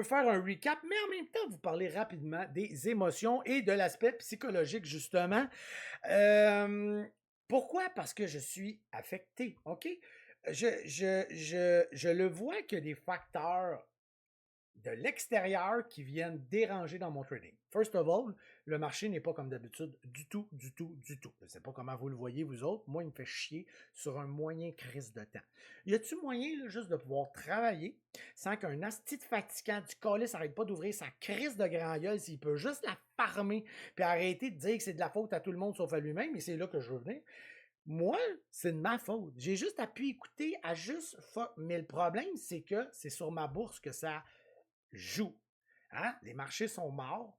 faire un recap, mais en même temps, vous parler rapidement des émotions et de l'aspect psychologique, justement. Euh, Pourquoi? Parce que je suis affecté, OK? Je le vois que des facteurs de l'extérieur qui viennent déranger dans mon trading. First of all, le marché n'est pas comme d'habitude du tout, du tout, du tout. Je ne sais pas comment vous le voyez, vous autres. Moi, il me fait chier sur un moyen crise de temps. Y a-tu moyen là, juste de pouvoir travailler sans qu'un asti de fatigant du colis n'arrête pas d'ouvrir sa crise de grand gueule s'il peut juste la farmer puis arrêter de dire que c'est de la faute à tout le monde sauf à lui-même, et c'est là que je veux venir. Moi, c'est de ma faute. J'ai juste à pu écouter à juste fuck. Mais le problème, c'est que c'est sur ma bourse que ça joue. Hein? Les marchés sont morts,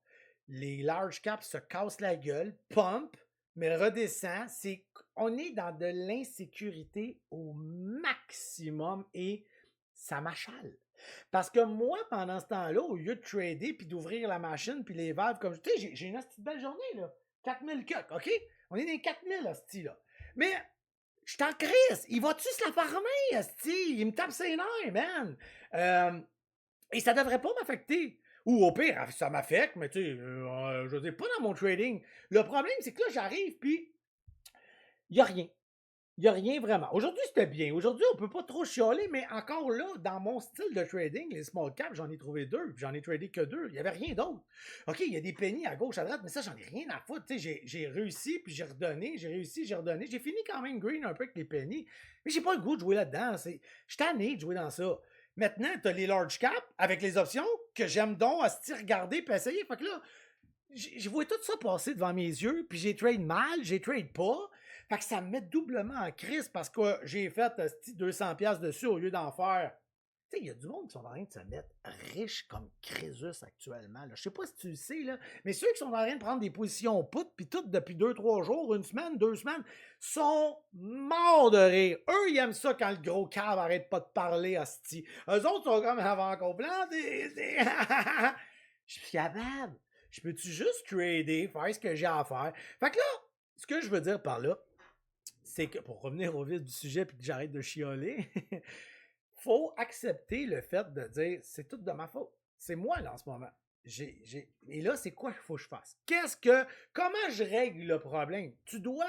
les large caps se cassent la gueule, pump, mais redescend. On est dans de l'insécurité au maximum et ça m'achale. Parce que moi, pendant ce temps-là, au lieu de trader puis d'ouvrir la machine puis les valves, comme tu sais, j'ai une petite belle journée, là. 4000 cucks, OK? On est dans les 4000, hostie, là. Mais je suis en crise. Il va-tu se la farmer, hostie? Il me tape ses nerfs, man. Et ça devrait pas m'affecter. Ou au pire, ça m'affecte, mais tu sais, je veux dire, pas dans mon trading. Le problème, c'est que là, j'arrive, puis il n'y a rien. Il n'y a rien vraiment. Aujourd'hui, c'était bien. Aujourd'hui, on peut pas trop chialer, mais encore là, dans mon style de trading, les small caps, j'en ai trouvé deux, puis j'en ai tradé que deux. Il n'y avait rien d'autre. OK, il y a des pennies à gauche, à droite, mais ça, j'en ai rien à foutre. Tu sais, j'ai réussi, puis j'ai redonné, j'ai réussi, j'ai redonné. J'ai fini quand même green un peu avec les pennies, mais j'ai pas le goût de jouer là-dedans. Je suis tanné de jouer dans ça. Maintenant, tu as les large caps avec les options que j'aime donc à se regarder puis essayer. Fait que là, je vois tout ça passer devant mes yeux, puis j'ai trade mal, j'ai trade pas. Fait que ça me met doublement en crise parce que j'ai fait 200$ dessus au lieu d'en faire. Tu sais, il y a du monde qui sont en train de se mettre riches comme Crésus actuellement. Là. Je sais pas si tu le sais, là, mais ceux qui sont en train de prendre des positions put, puis toutes depuis 2-3 jours, une semaine, 2 semaines, sont morts de rire. Eux, ils aiment ça quand le gros cave arrête pas de parler, hostie. Eux autres sont comme avant qu'on plante. Je suis capable. Je peux-tu juste trader, faire ce que j'ai à faire? Fait que là, ce que je veux dire par là, c'est que, pour revenir au vif du sujet puis que j'arrête de chialer, faut accepter le fait de dire c'est tout de ma faute. C'est moi là en ce moment. Et là, c'est quoi qu'il faut que je fasse? Comment je règle le problème? Tu dois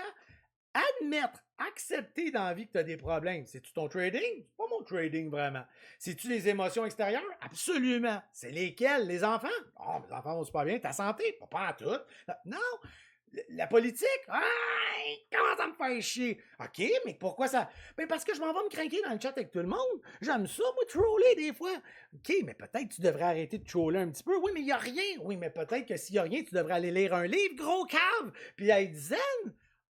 admettre, accepter dans la vie que tu as des problèmes. C'est-tu ton trading? C'est pas mon trading vraiment. C'est-tu les émotions extérieures? Absolument. C'est lesquelles? Les enfants? Oh, mes enfants vont super bien. Ta santé? Pas en tout. Non. La politique? Ah, comment ça me fait chier? OK, mais pourquoi ça? Ben parce que je m'en vais me craquer dans le chat avec tout le monde. J'aime ça, moi, troller des fois. OK, mais peut-être que tu devrais arrêter de troller un petit peu. Oui, mais il n'y a rien. Oui, mais peut-être que s'il n'y a rien, tu devrais aller lire un livre, gros cave, puis être zen.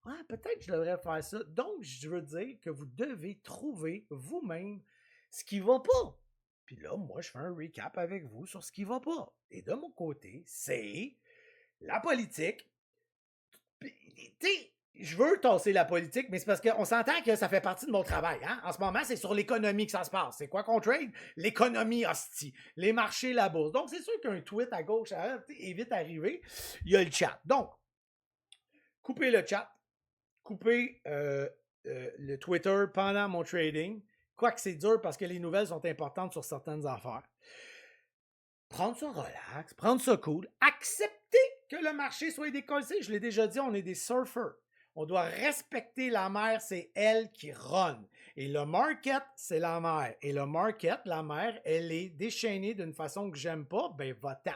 Ah, peut-être que je devrais faire ça. Donc, je veux dire que vous devez trouver vous-même ce qui va pas. Puis là, moi, je fais un recap avec vous sur ce qui va pas. Et de mon côté, c'est la politique. Tu sais, je veux tasser la politique, mais c'est parce qu'on s'entend que ça fait partie de mon travail. Hein? En ce moment, c'est sur l'économie que ça se passe. C'est quoi qu'on trade? L'économie hostie. Les marchés, la bourse. Donc, c'est sûr qu'un tweet à gauche est vite arrivé. Il y a le chat. Donc, coupez le chat. Couper le Twitter pendant mon trading. Quoique c'est dur parce que les nouvelles sont importantes sur certaines affaires. Prendre ça relax, prendre ça cool, accepter que le marché soit décollé. Je l'ai déjà dit, on est des surfers. On doit respecter la mer, c'est elle qui run. Et le market, c'est la mer. Et le market, la mer, elle est déchaînée d'une façon que j'aime pas, ben va-t'en.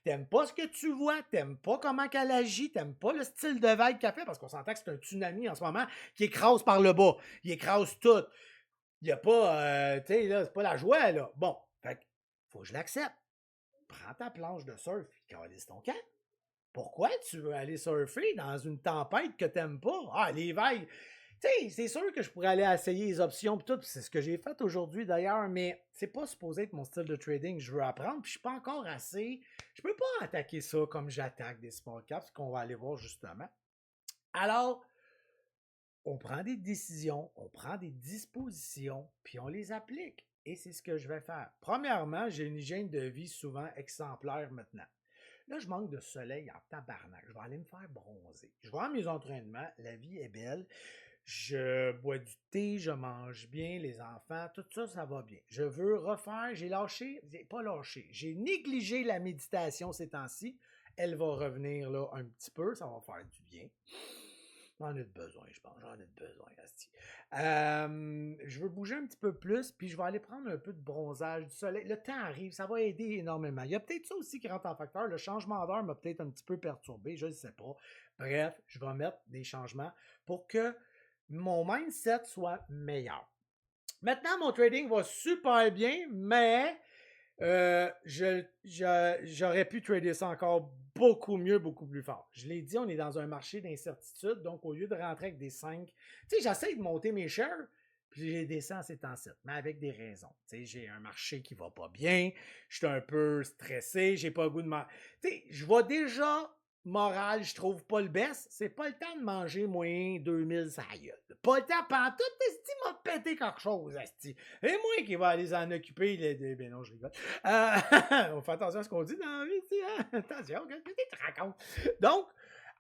T'aimes pas ce que tu vois, t'aimes pas comment qu'elle agit, t'aimes pas le style de vague qu'elle fait, parce qu'on s'entend que c'est un tsunami en ce moment qui écrase par le bas. Il écrase tout. Il n'y a pas, tu sais, là, c'est pas la joie, là. Bon, fait faut que je l'accepte. Prends ta planche de surf et calisse ton camp. Pourquoi tu veux aller surfer dans une tempête que t'aimes pas? Ah, les vagues. Tu sais, c'est sûr que je pourrais aller essayer les options et tout, c'est ce que j'ai fait aujourd'hui d'ailleurs, mais c'est pas supposé être mon style de trading que je veux apprendre, puis je suis pas encore assez. Je peux pas attaquer ça comme j'attaque des small caps, ce qu'on va aller voir justement. Alors, on prend des décisions, on prend des dispositions, puis on les applique. Et c'est ce que je vais faire. Premièrement, j'ai une hygiène de vie souvent exemplaire maintenant. Là, je manque de soleil en tabarnak. Je vais aller me faire bronzer. Je vais à mes entraînements. La vie est belle. Je bois du thé, je mange bien, les enfants, tout ça, ça va bien. Je veux refaire, j'ai lâché, pas lâché, j'ai négligé la méditation ces temps-ci. Elle va revenir là un petit peu, ça va faire du bien. J'en ai besoin, je pense. J'en ai besoin, asti. Je veux bouger un petit peu plus, puis je vais aller prendre un peu de bronzage du soleil. Le temps arrive, ça va aider énormément. Il y a peut-être ça aussi qui rentre en facteur. Le changement d'heure m'a peut-être un petit peu perturbé, je ne sais pas. Bref, je vais mettre des changements pour que mon mindset soit meilleur. Maintenant, mon trading va super bien, mais j'aurais pu trader ça encore beaucoup mieux, beaucoup plus fort. Je l'ai dit, on est dans un marché d'incertitude, donc au lieu de rentrer avec des 5, tu sais, j'essaie de monter mes shares, puis j'ai descendu ces temps-ci, mais avec des raisons. Tu sais, j'ai un marché qui va pas bien, je suis un peu stressé, j'ai pas le goût de manger. Tu sais, je vois déjà moral, je trouve pas le best, c'est pas le temps de manger moins 2000 ça gueule. Pas le temps, pendant tout, esti m'a pété quelque chose, esti. Et moi qui va aller s'en occuper, ben non, je rigole. On fait attention à ce qu'on dit dans la vie, tu sais, hein? Attention, qu'est-ce que tu te racontes? Donc,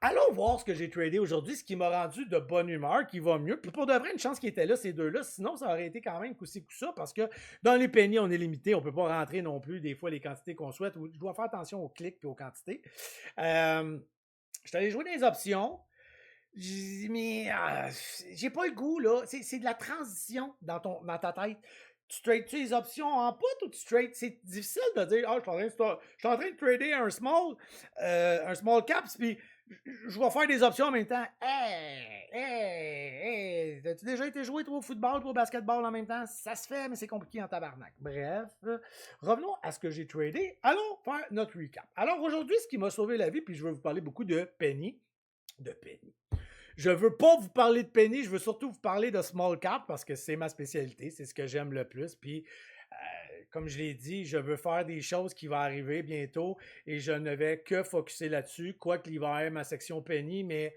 allons voir ce que j'ai tradé aujourd'hui, ce qui m'a rendu de bonne humeur, qui va mieux. Puis pour de vrai, une chance qu'ils étaient là, ces deux-là. Sinon, ça aurait été quand même coup-ci, coup-ça, parce que dans les pennies, on est limité. On ne peut pas rentrer non plus, des fois, les quantités qu'on souhaite. Je dois faire attention aux clics et aux quantités. Je suis allé jouer des options. Mais j'ai pas le goût, là. C'est de la transition dans ta tête. Tu trades-tu les options en put ou tu trades? C'est difficile de dire, ah, je suis en train de trader un small caps, puis je vais faire des options en même temps. Hey, as-tu déjà été joué toi, au football ou au basketball en même temps? Ça se fait, mais c'est compliqué en tabarnak. Bref, revenons à ce que j'ai tradé. Allons faire notre recap. Alors aujourd'hui, ce qui m'a sauvé la vie, puis je vais vous parler beaucoup de penny. Je veux pas vous parler de penny, je veux surtout vous parler de small cap parce que c'est ma spécialité, c'est ce que j'aime le plus. Puis, comme je l'ai dit, je veux faire des choses qui vont arriver bientôt et je ne vais que focusser là-dessus. Quoique l'hiver, ma section penny, mais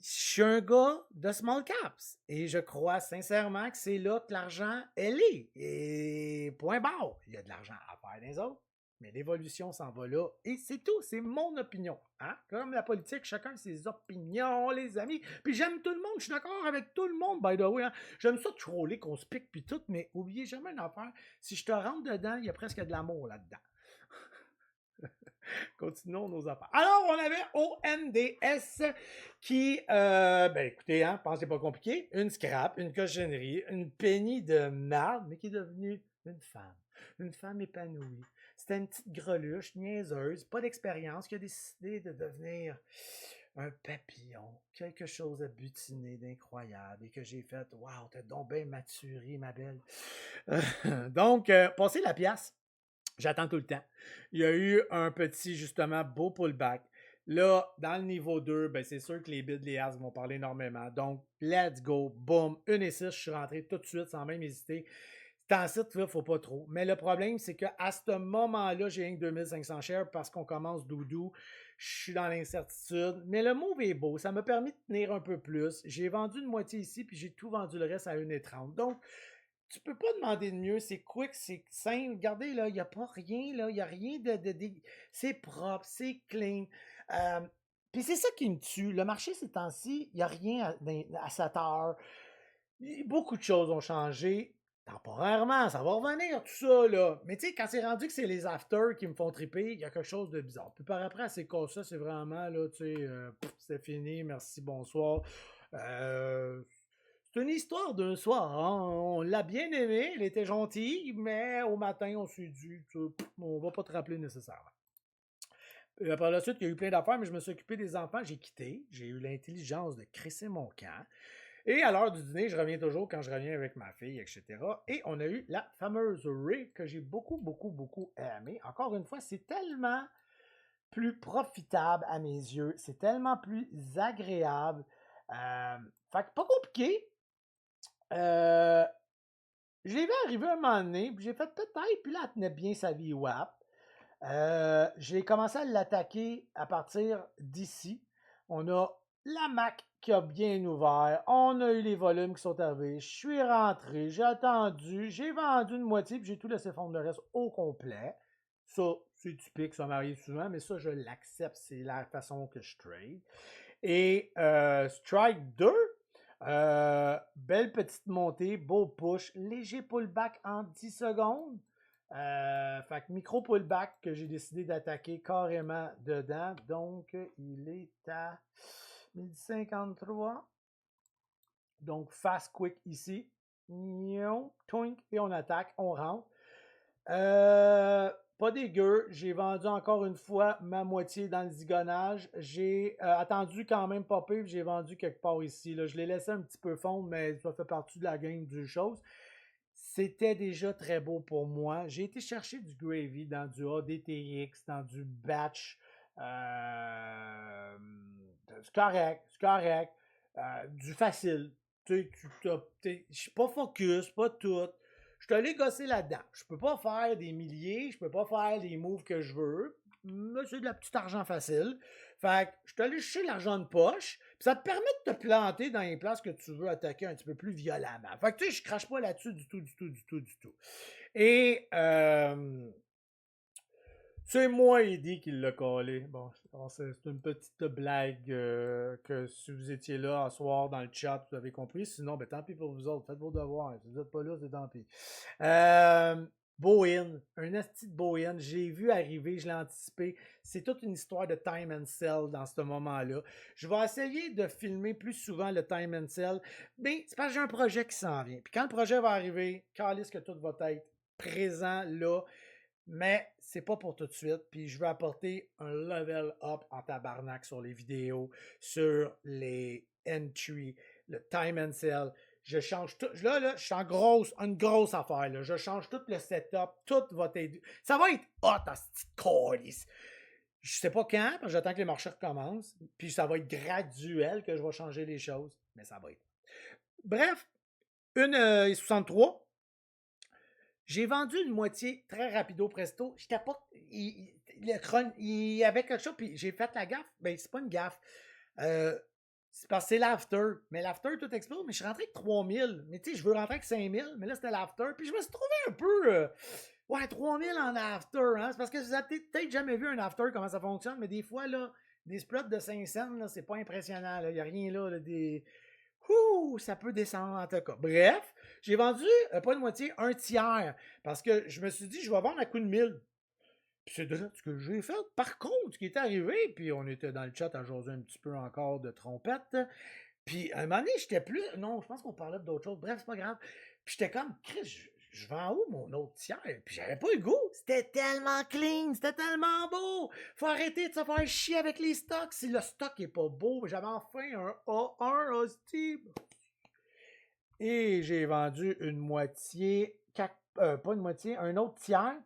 je suis un gars de small caps et je crois sincèrement que c'est là que l'argent, elle est. Et point barre. Il y a de l'argent à faire dans les autres. Mais l'évolution s'en va là. Et c'est tout. C'est mon opinion. Hein? Comme la politique, chacun ses opinions, les amis. Puis j'aime tout le monde. Je suis d'accord avec tout le monde, by the way. Hein? J'aime ça troller, qu'on se pique, puis tout. Mais oubliez jamais une affaire. Si je te rentre dedans, il y a presque de l'amour là-dedans. Continuons nos affaires. Alors, on avait ONDS qui, ben écoutez, hein, pensez pas compliqué, une scrap, une cochonnerie, une penny de marde, mais qui est devenue une femme épanouie. C'était une petite greluche, niaiseuse, pas d'expérience, qui a décidé de devenir un papillon, quelque chose à butiner d'incroyable, et que j'ai fait, waouh, t'as donc bien maturé, ma belle. Donc, passez la pièce. J'attends tout le temps. Il y a eu un petit, justement, beau pullback. Là, dans le niveau 2, ben c'est sûr que les bids, les as vont parler énormément. Donc, let's go. Boom. 1,6, je suis rentré tout de suite sans même hésiter. Tant site, il ne faut pas trop. Mais le problème, c'est qu'à ce moment-là, j'ai rien que 2500 shares parce qu'on commence doudou. Je suis dans l'incertitude. Mais le move est beau. Ça m'a permis de tenir un peu plus. J'ai vendu une moitié ici, puis j'ai tout vendu le reste à 1,30. Donc, tu peux pas demander de mieux, c'est quick, c'est simple. Regardez, là, il n'y a pas rien, là, il n'y a rien c'est propre, c'est clean. Puis c'est ça qui me tue. Le marché ces temps-ci, il n'y a rien à 7 heures. Beaucoup de choses ont changé. Temporairement, ça va revenir, tout ça, là. Mais tu sais, quand c'est rendu que c'est les afters qui me font triper, il y a quelque chose de bizarre. Puis par après, c'est comme ça, c'est vraiment, là, tu sais, c'est fini, merci, bonsoir. C'est une histoire d'un soir. Hein? On l'a bien aimé, elle était gentille, mais au matin, on s'est dit, on va pas te rappeler nécessairement. Par la suite, il y a eu plein d'affaires, mais je me suis occupé des enfants, j'ai quitté. J'ai eu l'intelligence de crisser mon camp. Et à l'heure du dîner, je reviens toujours quand je reviens avec ma fille, etc. Et on a eu la fameuse Ray que j'ai beaucoup, beaucoup, beaucoup aimée. Encore une fois, c'est tellement plus profitable à mes yeux. C'est tellement plus agréable. Fait que pas compliqué. Je l'ai vu arriver un moment donné, puis j'ai fait peut-être, puis là, elle tenait bien sa vie WAP. J'ai commencé à l'attaquer à partir d'ici. On a la Mac qui a bien ouvert. On a eu les volumes qui sont arrivés. Je suis rentré, j'ai attendu, j'ai vendu une moitié, puis j'ai tout laissé fondre le reste au complet. Ça, c'est typique, ça m'arrive souvent, mais ça, je l'accepte. C'est la façon que je trade. Et strike 2, belle petite montée, beau push, léger pullback en 10 secondes. Fait que micro pullback que j'ai décidé d'attaquer carrément dedans. Donc, il est à 1053. Donc, fast quick ici. Twink, et on attaque, on rentre. Pas dégueu. J'ai vendu encore une fois ma moitié dans le zigonnage. J'ai attendu quand même pas peu. J'ai vendu quelque part ici. Là. Je l'ai laissé un petit peu fondre, mais ça fait partie de la game du chose. C'était déjà très beau pour moi. J'ai été chercher du gravy dans du ADTX, dans du batch. C'est correct, c'est correct. Du facile. Je suis pas focus, pas tout. Je suis allé gosser là-dedans. Je peux pas faire des milliers, je peux pas faire les moves que je veux. Mais c'est de la petite argent facile. Fait que je suis allé chercher l'argent de poche. Puis ça te permet de te planter dans les places que tu veux attaquer un petit peu plus violemment. Fait que tu sais, je crache pas là-dessus du tout, du tout, du tout, du tout. Et c'est moi, Eddie, qui l'a collé. Bon, c'est une petite blague que si vous étiez là un soir dans le chat, vous avez compris. Sinon, ben tant pis pour vous autres. Faites vos devoirs. Si vous n'êtes pas là, c'est tant pis. Bowen, un asti de Bowen. J'ai vu arriver, je l'ai anticipé. C'est toute une histoire de time and sell dans ce moment-là. Je vais essayer de filmer plus souvent le time and sell. Mais c'est parce que j'ai un projet qui s'en vient. Puis quand le projet va arriver, calisse que tout va être présent là. Mais c'est pas pour tout de suite. Puis je veux apporter un level up en tabarnak sur les vidéos, sur les entries, le time and sell. Je change tout. Là, je suis une grosse affaire. Là. Je change tout le setup. Tout va t'aider. Ça va être hot à cette calice. Je sais pas quand, parce que j'attends que les marchés recommencent. Puis ça va être graduel que je vais changer les choses. Mais ça va être. Bref, une 63. J'ai vendu une moitié très rapido presto. J'étais pas. Il y avait quelque chose, puis j'ai fait la gaffe. Ben, c'est pas une gaffe. C'est parce que c'est l'after. Mais l'after, tout explose. Mais je suis rentré avec 3000. Mais tu sais, je veux rentrer avec 5000. Mais là, c'était l'after. Puis je me suis trouvé un peu. Ouais, 3000 en after. Hein? C'est parce que vous avez peut-être jamais vu un after, comment ça fonctionne. Mais des fois, là, des splits de 5 cents, là, c'est pas impressionnant. Il n'y a rien là, des. Ouh, ça peut descendre en tout cas. Bref, j'ai vendu, pas une moitié, un tiers. Parce que je me suis dit, je vais vendre à coup de 1000. Puis c'est de là ce que j'ai fait. Par contre, ce qui est arrivé, puis on était dans le chat à jaser un petit peu encore de trompette. Puis à un moment donné, j'étais plus. Non, je pense qu'on parlait d'autres choses. Bref, c'est pas grave. Puis j'étais comme, Chris, je vends où mon autre tiers? Puis j'avais pas eu goût. C'était tellement clean, c'était tellement beau. Faut arrêter de se faire chier avec les stocks. Si le stock est pas beau, j'avais enfin un A1 hostie. Et j'ai vendu une moitié, pas une moitié, un autre tiers.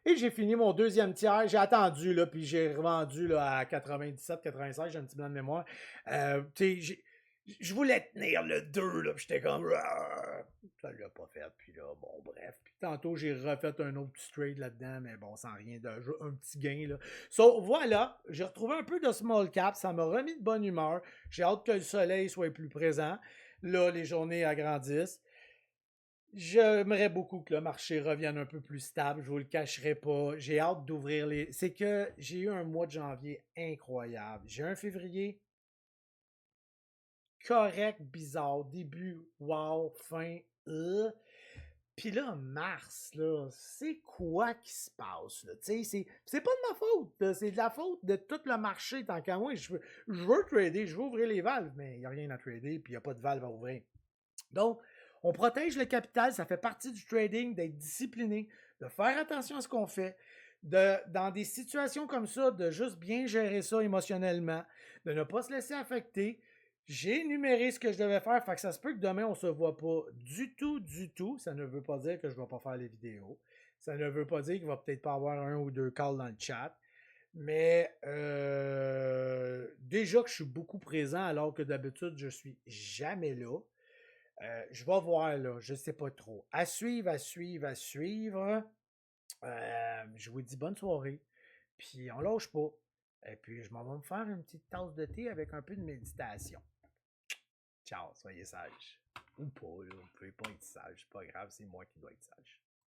Et j'ai fini mon deuxième tiers. J'ai attendu, là, puis j'ai revendu là, à 97, 96, j'ai un petit blanc de mémoire. Je voulais tenir le 2, là, puis j'étais comme. Ça l'a pas fait, puis là, bon, bref. Puis tantôt, j'ai refait un autre petit trade là-dedans, mais bon, sans rien de un petit gain, là. So, voilà, j'ai retrouvé un peu de small cap, ça m'a remis de bonne humeur. J'ai hâte que le soleil soit plus présent. Là, les journées agrandissent. J'aimerais beaucoup que le marché revienne un peu plus stable, je vous le cacherai pas. J'ai hâte d'ouvrir les. C'est que j'ai eu un mois de janvier incroyable. J'ai un février correct, bizarre, début, wow, fin, Puis là, mars, là, c'est quoi qui se passe, là? Tu sais, c'est pas de ma faute, là. C'est de la faute de tout le marché, tant qu'à moi. Je veux trader, je veux ouvrir les valves, mais il n'y a rien à trader, puis il n'y a pas de valve à ouvrir. Donc, on protège le capital, ça fait partie du trading, d'être discipliné, de faire attention à ce qu'on fait, dans des situations comme ça, de juste bien gérer ça émotionnellement, de ne pas se laisser affecter. J'ai énuméré ce que je devais faire, fait que ça se peut que demain on se voit pas du tout, du tout. Ça ne veut pas dire que je ne vais pas faire les vidéos. Ça ne veut pas dire qu'il va peut-être pas avoir un ou deux calls dans le chat. Mais déjà que je suis beaucoup présent alors que d'habitude je suis jamais là. Je vais voir là, je sais pas trop. À suivre, à suivre, à suivre. Je vous dis bonne soirée. Puis on lâche pas. Et puis je m'en vais me faire une petite tasse de thé avec un peu de méditation. Ciao, soyez sages. Ou pas, là. Vous pouvez pas être sage. C'est pas grave, c'est moi qui dois être sage.